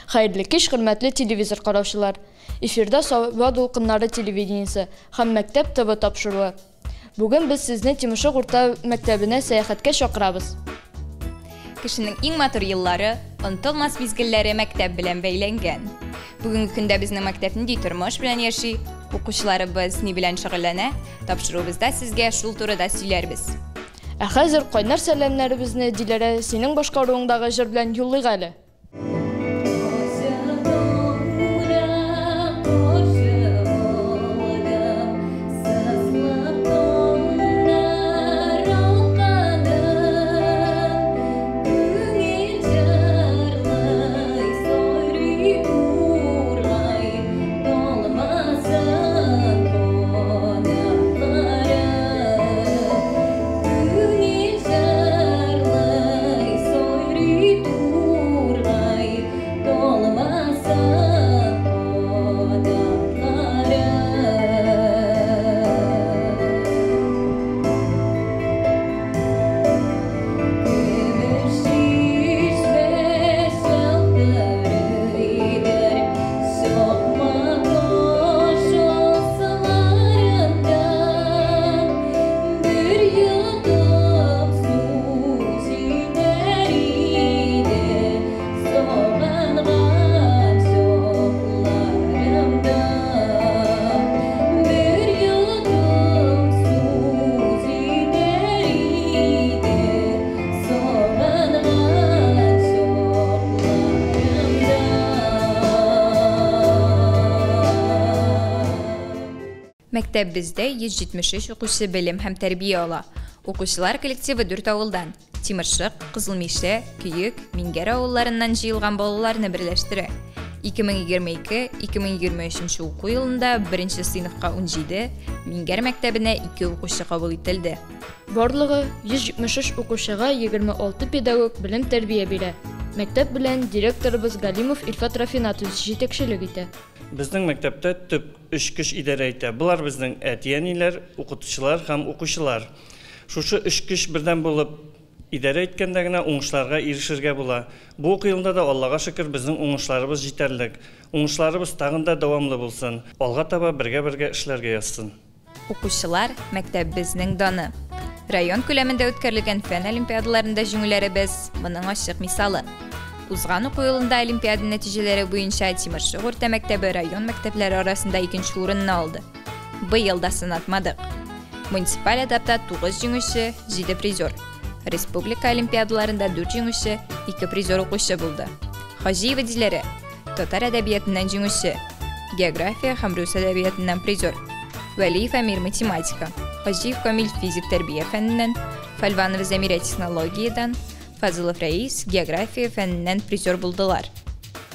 Xayrlı kеш, hürmetli televizor qarawçılar. Efirde Sava Dolqınları televideniyesi һәм Мәктәп ТВ тапшыруы. Бүген без сезне Тимошок урта мәктәбенә сәяхәткә чакырабыз. Кешенең иң матур еллары, онытылмас мизгелләре мәктәп белән бәйләнгән. Бүгенге көндә безнең мәктәпнең тормыш белән яши, укучыларыбыз ни белән шөгыльләнә, тапшыруыбызда сезгә шул турыда сөйләрбез. Ә хәзер кайнар сәламнарыбызны Диләрә синең башкаруыңдагы җыр белән юллыйк әле. Мәктәп бездә 173 укучы белем һәм тәрбия ала. Укучылар коллективы 4 авылдан: Тимошок, Кызылмише, Күйек, Мингәр авылларыннан җыелган балаларны берләштерә. 2022-2023 уку елында 1-нче сыйныфка 17, Мингәр мәктәбенә 2 укучы кабул ителде. Барлыгы 173 укучыга 26 педагог белем тәрбия бирә. Мәктәп белән директорыбыз Галимов Илфат Рафинатович җитәкчелек итә. Безнең мәктәптә төп 3 кеш идарә итә. Булар безнең әтиәниләр, укытучылар һәм укучылар. Шушы 3 кеш бердән булып идарә иткәндә генә уңышларга ирешергә була. Бу уку елында да Аллага шөкер безнең уңышларыбыз җитәрлек. Уңышларыбыз тагын да дәвамлы булсын. Алга таба бергә эшләргә язсын. Укучылар мәктәп безнең даны. Район күләмендә үткәрелгән фән олимпиадаларында җиңүләребез моның ачык мисалы. Узган уку елында олимпиада нәтиҗәләре буенча Тимошок урта мәктәбе район мәктәпләре арасында 2нче урынны алды. Быел да сынатмадык. Муниципаль этапта 9 җиңүче, 7 призер. Республика олимпиадаларында 4 җиңүче, 2 призер укучы булды. Хаҗиева Диләрә татар әдәбиятыннан җиңүче, география һәм рус әдәбиятыннан призер. Вәлиев Әмир математика, Хаҗиев Камил физик тәрбия фәненнән, Фальванова Зәмирә технологиядан, Фазылов Рәис география фәненнән призер булдылар.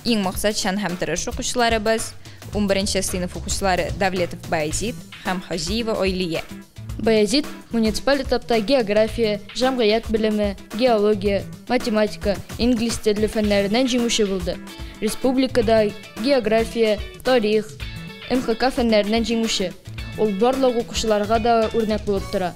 Иң максатчан һәм тырыш укучыларыбыз 11-нче сыйныф укучылары Давлетов Баязит һәм Хаҗиева Ойлия. Баязит муниципаль этапта география, җәмгыять белеме, геология, математика, инглиз теле фәннәреннән җиңүче булды. Республикада география, тарих, МХК фәннәреннән җиңүче. Ул барлык укучыларга да үрнәк булып тора.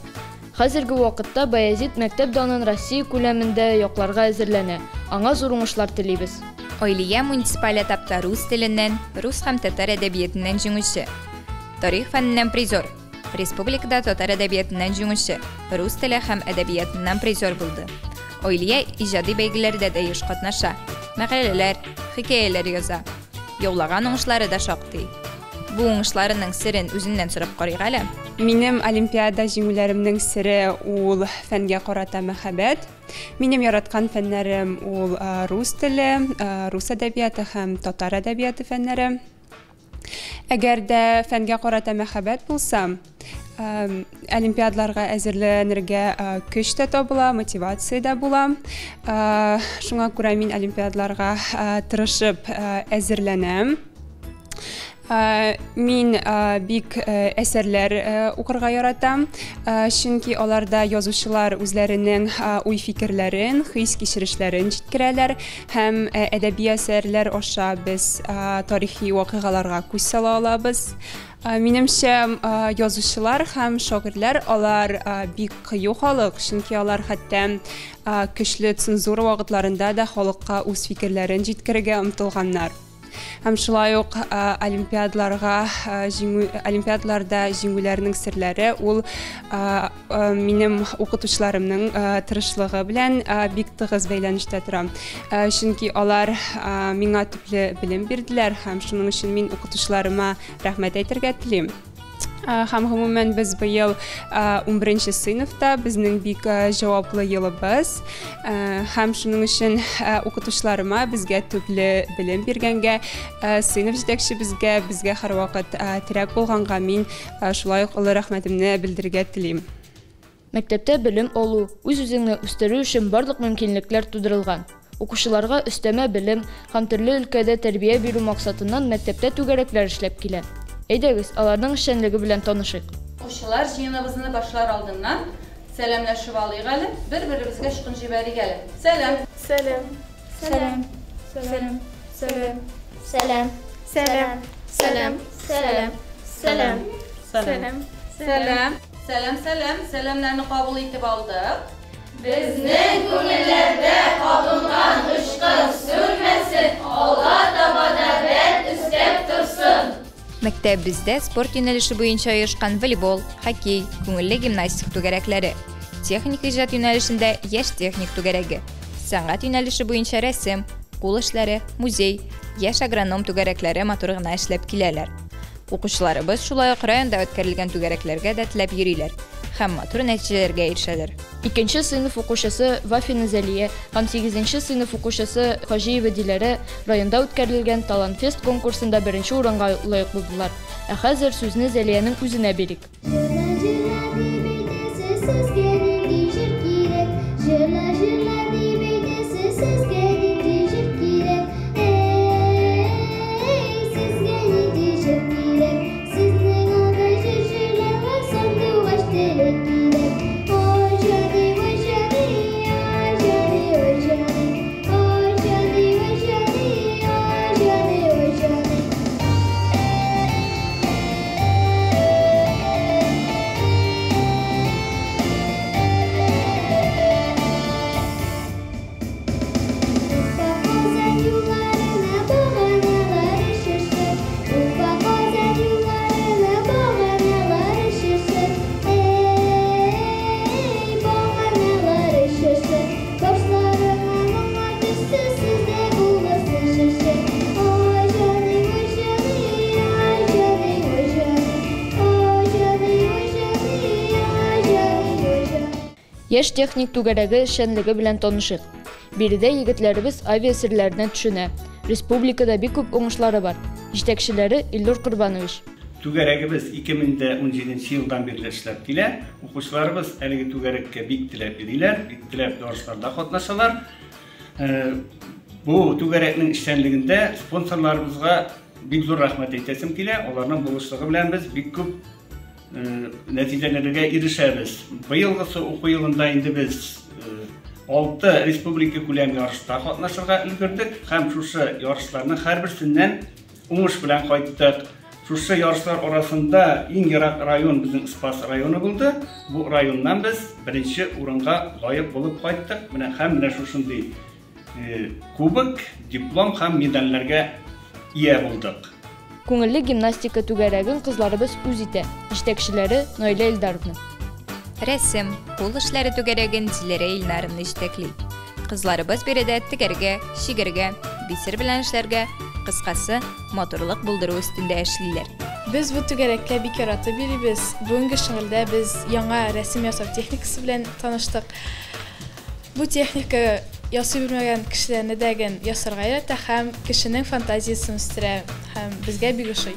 Хәзерге вакытта Баязит мәктәп данын Россия күләмендә якларга әзерләнә. Аңа зур уңышлар телибез. Ойлия муниципаль этапта рус теленнән, рус һәм татар әдәбиятыннан җиңүче. Тарих фәненнән призер. Республикада татар әдәбиятыннан җиңүче, рус теле һәм әдәбиятыннан призер булды. Ойлия иҗади бәйгеләрдә дә еш катнаша. Мәкаләләр, хикәяләр яза. Яулаган уңышлары да шактый. Бу уңышларының серен үзеннән сорап карыйк әле. Минем олимпиада җиңүләремнең сере ул фәнгә карата мәхәббәт. Минем яраткан фәннәрем ул рус теле, рус әдәбияты һәм татар әдәбияты фәннәре. Әгәр дә фәнгә карата мәхәббәт булса, олимпиадаларга әзерләнергә көч тә табыла, мотивация дә була. Шуңа күрә мин олимпиадаларга тырышып әзерләнәм. Мин бик әсәрләр укырга яратам, чөнки аларда язучылар үзләренең уй-фикерләрен, хис-кичерешләрен җиткерәләр һәм әдәби әсәрләр аша без тарихи вакыйгаларга күз сала алабыз. Минемчә, язучылар һәм шагыйрьләр алар бик кыю халык, чөнки алар хәтта көчле цензура вакытларында да халыкка үз фикерләрен җиткерергә омтылганнар. Һәм шулай ук олимпиадларда җиңүләрнең серләре ул минем укытучыларымның тырышлыгы белән бик тыгыз бәйләнештә тора. Чөнки алар миңа төпле белем бирделәр һәм шуның өчен мин укытучыларыма рәхмәт әйтергә телим. Һәм гомумән без быел 11нче сыйныфта, безнең бик җаваплы елыбыз. Һәм шуның өчен укытучыларыма безгә төпле белем биргәнгә, сыйныф җитәкчебезгә һәрвакыт терәк булганга мин шулай ук олы рәхмәтемне белдерергә телим. Мәктәптә белем алу, үз-үзеңне үстерү өчен барлык мөмкинлекләр тудырылган. Укучыларга өстәмә белем һәм төрле өлкәдә тәрбия бирү максатыннан мәктәптә түгәрәкләр эшләп килә. Әйдәгез, аларның эшчәнлеге белән танышыйк. Укучылар җыеныбызны башлар алдыннан сәламләшеп алыйк әле, бер-беребезгә шукын җибәрик әле. Сәлам. Сәлам. Сәлам. Сәлам. Сәлам. Сәлам. Сәлам. Сәлам. Сәлам. Сәлам. Сәлам. Сәлам. Сәлам, сәлам. Сәламнарны кабул итеп алдык. Безнең күңелләрдә кабынган ышкын сүрмәсен, алга таба да бәт өстәп торсын. Мәктәбебездә спорт юнәлеше буенча оешкан волейбол, хоккей, күңелле гимнастик түгәрәкләре, техник иҗат юнәлешендә яшь техник түгәрәге, сәнгать юнәлеше буенча рәсем, кул эшләре, музей, яшь агроном түгәрәкләре матур гына эшләп киләләр. Укучыларыбыз шулай ук районда үткәрелгән түгәрәкләргә дә теләп йөриләр һәм матур нәтиҗәләргә ирешәләр. 2нче сыйныф укучысы Вафина Зәлия һәм 8нче сыйныф укучысы Хаҗиева Диләрә районда үткәрелгән Талант-фест конкурсында 1нче урынга лаек булдылар. Ә хәзер сүзне Зәлиянең үзенә бирик. Яшь техник түгәрәге эшчәнлеге белән танышыйк. Биредә егетләребез авиасерләрне төшенә. Республикада бик күп уңышлары бар. Җитәкчеләре Илнур Курбанович. Түгәрәгебез 2017 елдан бирле эшләп килә. Укучыларыбыз әлеге түгәрәккә бик теләп йөриләр, бик теләп ярышларда катнашалар. Бу түгәрәкнең эшчәнлегендә спонсорларыбызга бик зур рәхмәт әйтәсем килә. Аларның булышлыгы белән без бик күп нәтиҗәләргә ирешәбез. Быелгысы уку елында инде без 6 республика күләм ярышта катнашырга өлгердек һәм шушы ярышларның һәрберсеннән уңыш белән кайттык. Шушы ярышлар арасында иң ерак район безнең Спас районы булды. Бу районнан без 1нче урынга лаек булып кайттык. Менә шушындый кубок, диплом һәм медальләргә ия булдык. Күңелле гимнастика түгәрәген кызларыбыз үз итә. Җитәкчеләре Наилә Илдаровна. Рәсем, кул эшләре түгәрәген Диләрә Илнарны җитәкли. Кызларыбыз биредә тегәргә, шигергә, бисер белән эшләргә, кыскасы, матурлык булдыру өстендә эшлиләр. Без бу түгәрәккә бик яратып йөрибез. Бүгенге шөгыльдә без яңа рәсем ясау техникасы белән таныштык. Бу техника ясый белмәгән кешеләрне дәген ясарга ярата һәм кешенең фантазиясын үстерә һәм безгә бик ошый.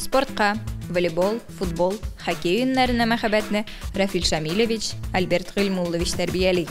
Спортка, волейбол, футбол, хоккей уеннарына мәхәббәтне Рафил Шамилович, Альберт Гыйльмуллович тәрбияли.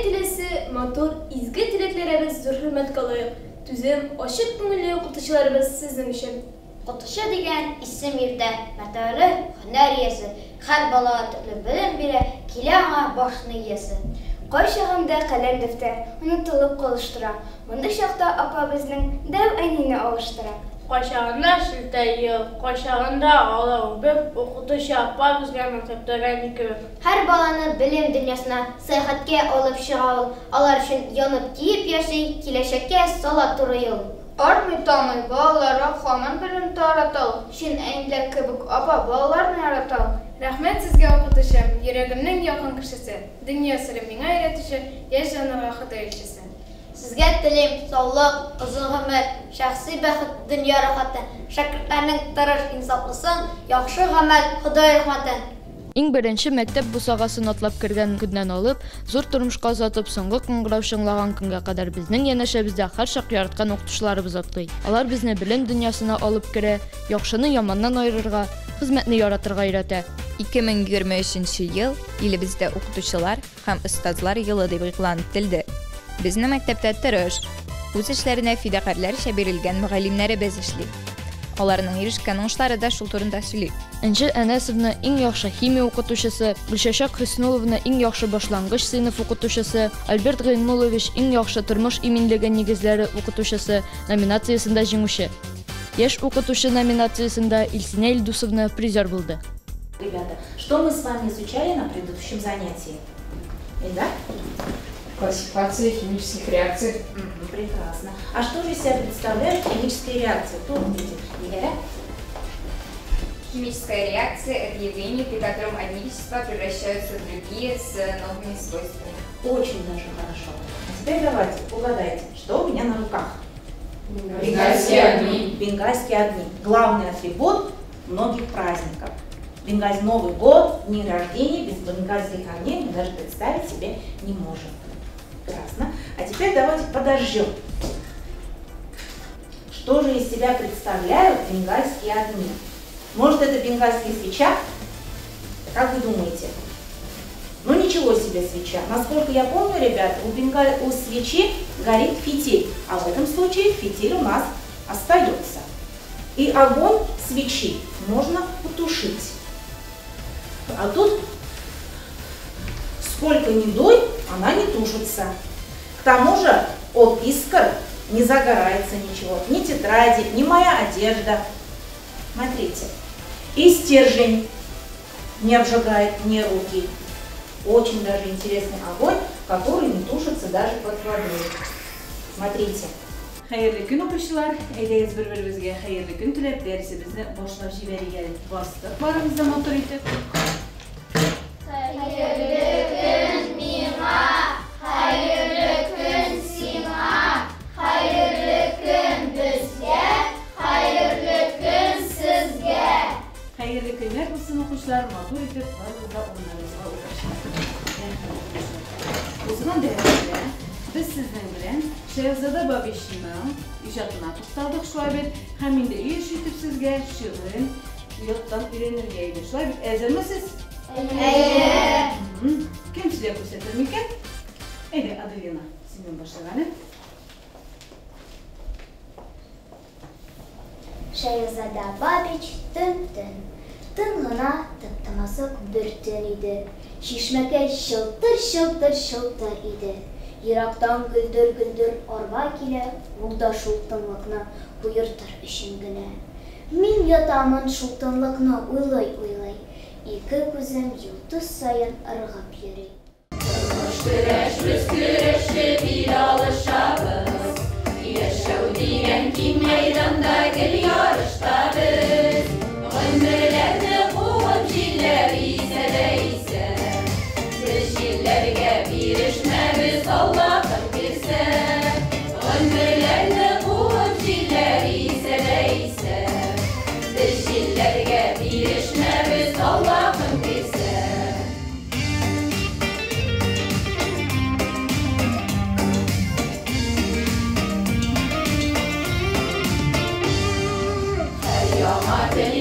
tilesi, motor, izgi tileklerimiz zor hürmet kalıyor. Tüzüm, aşık көңілле оқытушыларыбыз sizin için. Оқытушы деген исем ерді, мәтәлі һөнәр иесі. Һәр бала төрле белем бирә, килә аңа башны иесі. Кай чагында каләм дәфтәр онытылып калыштыра. Мондый чакта апа безнең дәү әнине алыштыра. Кайчагында шилтә ел, кайчагында алау беп, оқытушы апа безгә мәктәптәгә нике. Һәр баланы белем дөньясына сәяхәткә алып чыга ул. Алар өчен янып киеп яши, киләчәккә сала туры юл. Армый-тамый балаларга һаман белем таратал. Шин әниләр кебек апа балаларны яратал. Рәхмәт сезгә укытучым, йөрәгемнең якын кешесе. Дөнья сырын миңа өйрәтүче, яшь җанга Ходай илчесе. Сезгә телим саулык, озын гомер, шәхси бәхет, дөнья рәхәте. Шәкертләрнең тырыш инсафлысын, яхшы гамәл, Ходай рәхмәтен. Иң беренче мәктәп бусагасын атлап кергән көннән алып, зур тормышка озатып, соңгы кыңгырау шыңлаган көнгә кадәр безнең янәшәбездә һәрчак яраткан укытучыларыбыз атлый. Алар безне белем дөньясына алып керә, яхшыны яманнан айырырга, хезмәтне яратырга өйрәтә. 2023 ел илебездә укытучылар һәм остазлар елы дип игълан ителде. Безнең мәктәптә тырыш, үз эшләренә фидакарьләрчә бирелгән мөгаллимнәребез эшли. Аларның ирешкән уңышлары да шул турында сөйли. Энҗе Әнәсовны иң яхшы химия укытучысы, Гөлшәшәк Хөснуловны иң яхшы башлангыч сыйныф укытучысы, Альберт Гыйнулович иң яхшы тормыш иминлеге нигезләре укытучысы номинациясендә җиңүче. Яшь укытучы номинациясендә Илсинә Илдусовна призер булды. Ребята, что мы с вами изучали на предыдущем занятии? Да? Классификация химических реакций. Прекрасно. А что же из себя представляют химические реакции? Кто увидит? Игоря? Химическая реакция – это явление, при котором одни вещества превращаются в другие с новыми свойствами. Очень даже хорошо. А теперь давайте угадайте, что у меня на руках. Бенгальские огни. Бенгальские огни. Главный атрибут многих праздников. Новый год, дни рождения, без бенгальских огней мы даже представить себе не можем. Прекрасно. А теперь давайте подожжем. Что же из себя представляют бенгальские огни? Может, это бенгальская свеча? Как вы думаете? Ну ничего себе свеча. Насколько я помню, ребята, у свечи горит фитиль. А в этом случае фитиль у нас остается. И огонь свечи можно потушить. А тут сколько ни дуй, она не тушится. К тому же от искр не загорается ничего. Ни тетради, ни моя одежда. Смотрите. И стержень не обжигает ни руки. Очень даже интересный огонь, который не тушится даже под водой. Смотрите. Hayırlı gün okuyucular, eyleyiz bir-birimizge hayırlı gün tilep dersimizni boşlap jiberigen bastık. Barımızda motor itip. Hayırlı gün mima, hayırlı gün sima, hayırlı gün bizge, hayırlı gün sizge. Hayırlı günler olsun okuyucular, motor itip barımızda onlarımızga ulaştık. O zaman değerli, biz sizden bilen Şehzade Babiş'inin icadına tutaldık şuaybet. Hem indi iyi işitip sizge şiirin yottan öğrenirgeydi. Şuaybet, ezer misiniz? Evet. Kim size gösterir miken? Ede Adelina, senin başlaganı. Şehzade Babiş tın-tın. Tın gına tıp-tımazık bir tün idi. Şişmeke şıltır idi. Yiraqtan güldür arba kile, ул да шул тынлыкны куертыр өчен генә. Мин ятамын шул тынлыкны уйлый, ике күзем йолдыз саен ыргып йөри. Biz güreşli bir alışabız, yaşav diyen ki meydanda gel yarışta biz. Ömürlerini kuvup jilleri ise, biz jillerge birişmemiz Allah'ın birse. Ömürlerini kuvup jilleri ise, biz jillerge birişmemiz Allah'ın birse.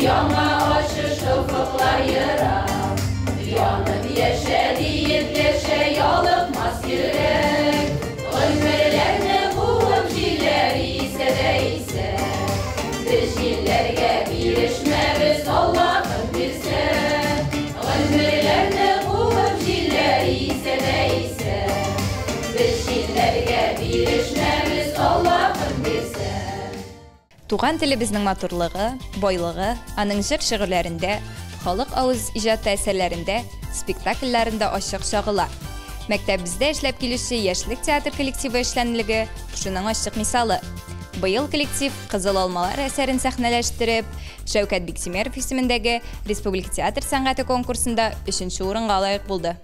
Yama Biz jillerge birişmemiz Allah'ın bize. Туган телебезнең матурлыгы, байлыгы аның җыр шигырьләрендә, халык авыз иҗат әсәрләрендә, спектакльләрендә ачык чагыла. Мәктәбебездә эшләп килүче яшьлек театр коллективы эшләнлеге шуның ачык мисалы. Быел коллектив Кызыл алмалар әсәрен сәхнәләштереп, Шәүкәт Биктимеров исемендәге Республика театр сәнгате конкурсында 3нче урынга лаек булды.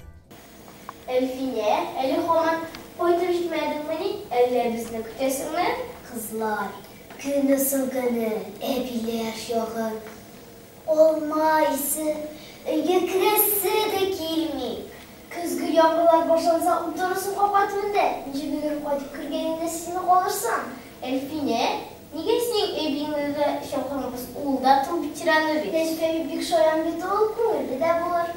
Әлфинә, әле һаман кайтып җитмәдеңме? Әллә безне көтәсеңме? Кызлар, көнесен көне, әбиләр чагы. Алма исе, өйгә керәсе дә килми. Көзге яңгырлар башланса, утырысың капатында. Ничек кайтып кергәнеңдә сине калырсың? Әлфинә, нигә синең әбиңне чакырмабыз? Ул да тыл ветераны бит. Тәҗрибә бик шаян бит ул, күңелле дә булыр.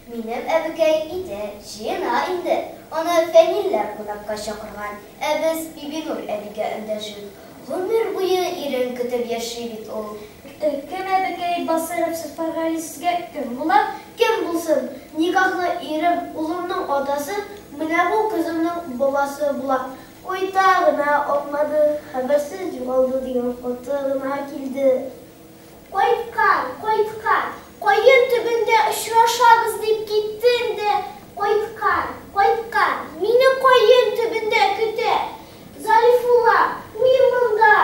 Минем әбекәй иде, җыена инде. Аны фәнилләр кунакка чакырган. Ә без Бибинур әбигә эндәшеп, гомер буе ирен көтеп яши бит ул. Кем әбекәй Басыров сәфәргә сезгә кем була? Кем булсын? Никахлы ирем, улымның атасы, менә бу кызымның бабасы була. Кайтагына акмады, хәбәрсез югалды дигән фотогына килде. Кайткан, кайын төбендә очрашабыз дип киттем дә, кайткан, мине кайын төбендә көтә. Залифулла, мин монда.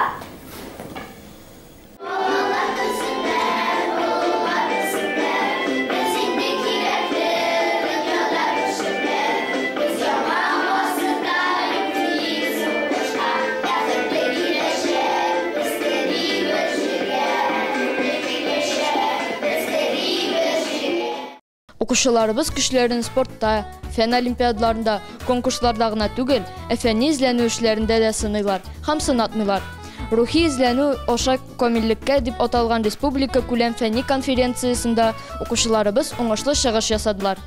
Укучыларыбыз көчләрен спортта, фән олимпиадаларында, конкурсларда гына түгел, фәнни изләнү эшләрендә дә сынайлар һәм сынатмыйлар. Рухи изләнү аша камиллеккә дип аталган республика күләм фәнни конференциясендә укучыларыбыз уңышлы чыгыш ясадылар.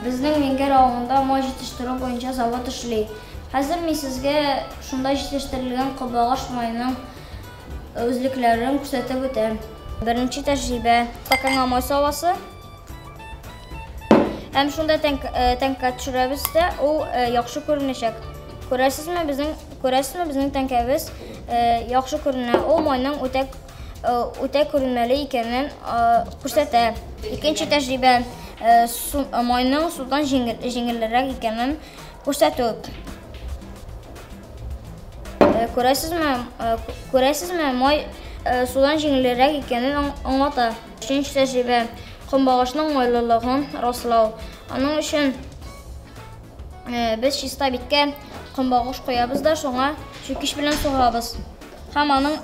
Безнең Венгер авылында май җитештерү буенча завод эшли. Хәзер мин сезгә шунда җитештерелгән кабагаш майның үзлекләрен күрсәтеп үтәм. Беренче тәҗрибә стаканга май саласы. Һәм шунда тәңкә төшерәбез дә, ул яхшы күренәчәк. Күрәсезме безнең тәңкәбез яхшы күренә. Ул майның үтә күренмәле икәнен күрсәтә. Икенче тәҗрибә майның судан җиңелрәк икәнен күрсәтү. Күрәсезме май судан җиңелрәк икәнен аңлата. Өченче тәҗрибә кымбагышның майлылыгын раслау. Аның өчен без чиста биткә кымбагыш куябыз да шуңа чүкиш белән сугабыз. Һәм аның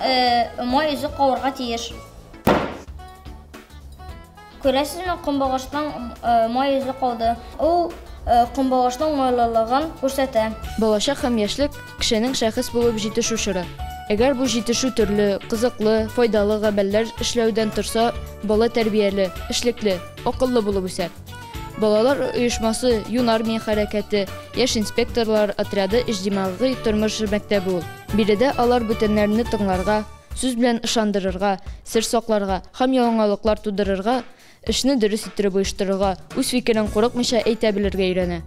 май үзе кавырга тиеш. Күрәсезме, кымбагышның май үзе калды. Ул кымбагышның майлылыгын күрсәтә. Балачак һәм яшьлек кешенең шәхес булып җитешү чоры. Әгәр бу җитешү төрле, кызыклы, файдалы гамәлләр эшләүдән торса, бала тәрбияле, эшлекле, акыллы булып үсә. Балалар оешмасы, юнармия хәрәкәте, яшь инспекторлар отряды иҗтимагый тормыш мәктәбе ул. Биредә алар бүтәннәрне тыңларга, сүз белән ышандырырга, сер сакларга һәм яңалыклар тудырырга, эшне дөрес иттереп оештырырга, үз фикерен курыкмыйча әйтә белергә өйрәнә.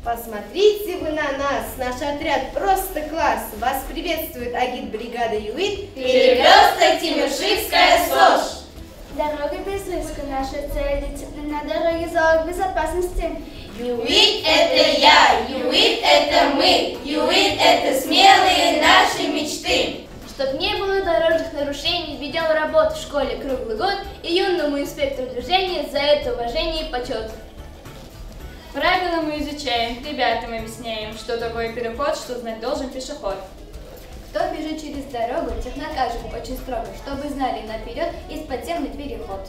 Посмотрите вы на нас, наш отряд просто класс. Вас приветствует агитбригада ЮИТ. Перекресток Тимиршихская СОЖ. Дорога без риска, наша цель на дороге залог безопасности. ЮИТ это я, ЮИТ это мы, ЮИТ это смелые наши мечты. Чтоб не было дорожных нарушений, ведем работу в школе круглый год и юному инспектору движения за это уважение и почет. Правила мы изучаем, ребятам объясняем, что такое переход, что знать должен пешеход. Кто бежит через дорогу, тех накажем очень строго, чтобы знали наперед и подземный переход.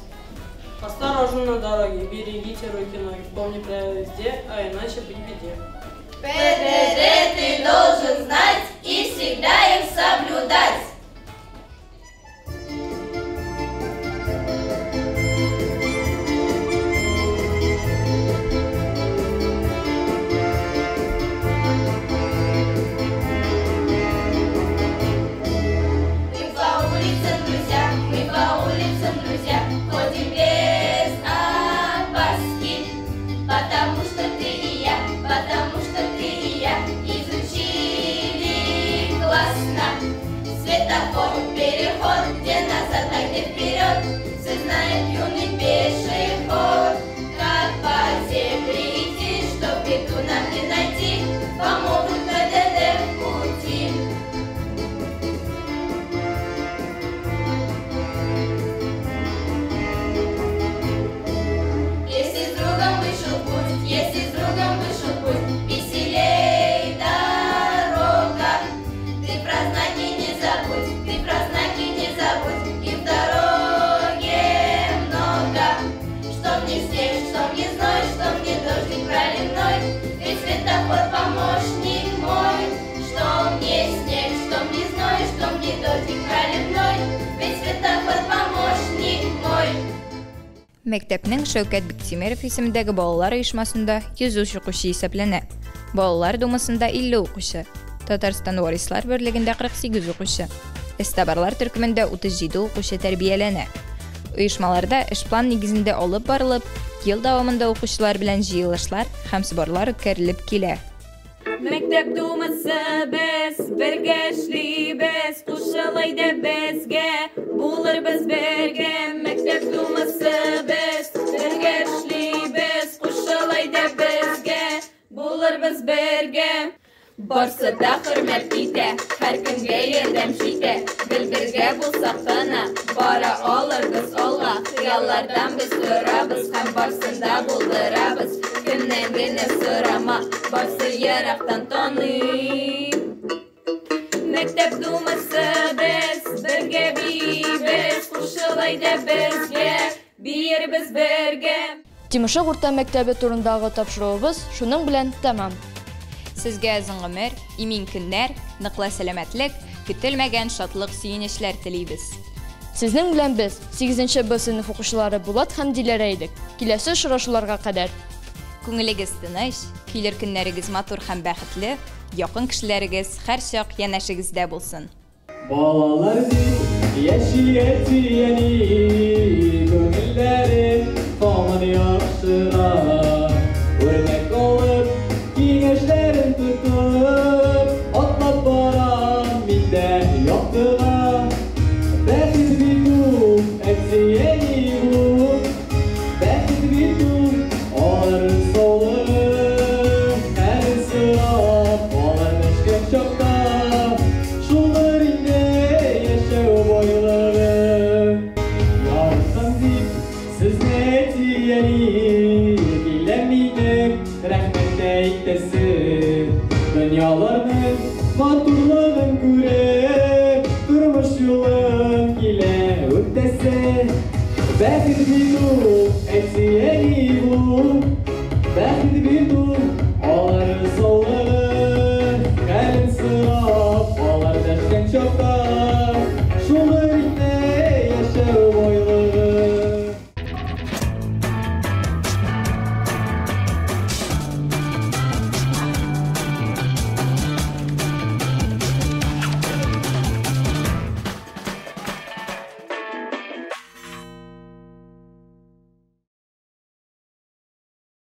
Осторожно на дороге, берегите руки ноги, помни правила везде, а иначе быть беде. ПДД ты должен знать и всегда их соблюдать. Потому что ты и я, потому что ты и светофор помощник мой. Что мне снег, что мне зной, что мне дождик проливной. Ведь светофор помощник мой. Мектепнең Шәүкәт Биктимеров исемендәге балалар оешмасында 100 укучы исәпләнә. Балалар думасында 50 укучы. Татарстан Варислар берлегендә 48 укучы. Эстабарлар төркемендә 37 укучы тәрбияләнә. Оешмаларда эш план нигезендә алып барылып, ел дәвамында укучылар белән җыелышлар һәм сборлар үткәрелеп килә. Мектеп думасы без, бергә эшлибез, кушылай да безгә, булырбыз бергә. Мектеп думасы без, бергә эшлибез, кушылай да безгә, булырбыз бергә. Барсы да хөрмәт итә, һәр кемгә ярдәм җитә. Бергә булсак кына, бара алырбыз алга. Хыяллардан без торабыз һәм барсында булдырабыз. Кемнән генә сорама, барсы ерактан таный. Мектеп думасы без, бергә бибез, кушылай да безгә, биербез бергә. Тимошок урта мәктәбе турындагы тапшыруыбыз шуның белән тәмам. Сезгә озын гомер, имин көннәр, ныклы сәламәтлек, көтелмәгән шатлык, сөенечләр телибез. Сезнең белән без 8нче Б сыйныф укучылары Булат һәм Диләрә идек. Киләсе очрашуларга кадәр. Күңелегез тыныч, килер көннәрегез матур һәм бәхетле, якын кешеләрегез һәрчак янәшегездә булсын. Балалар яши-яши күңелләрен тамын яхшыра. Үрнәк алып, киңәшләрен тотып, атлап барам мин дә яктыга. Бәхет бит ул, әйтсәйе ул, бәхет бит ул, алыр саулык, һәр сырап, алыр эшкән чакта, шулдыр инде яшәү байлыгы. Ярсам дип, сезне тияни, биләмидем, рәхмәт әйтәсен. Дөньяларның матурлыгын күреп, тормыш юлын килә үтәсен. Бәхет бит ул, әйтсәйе ул, бәхет бит ул, алыр саулык.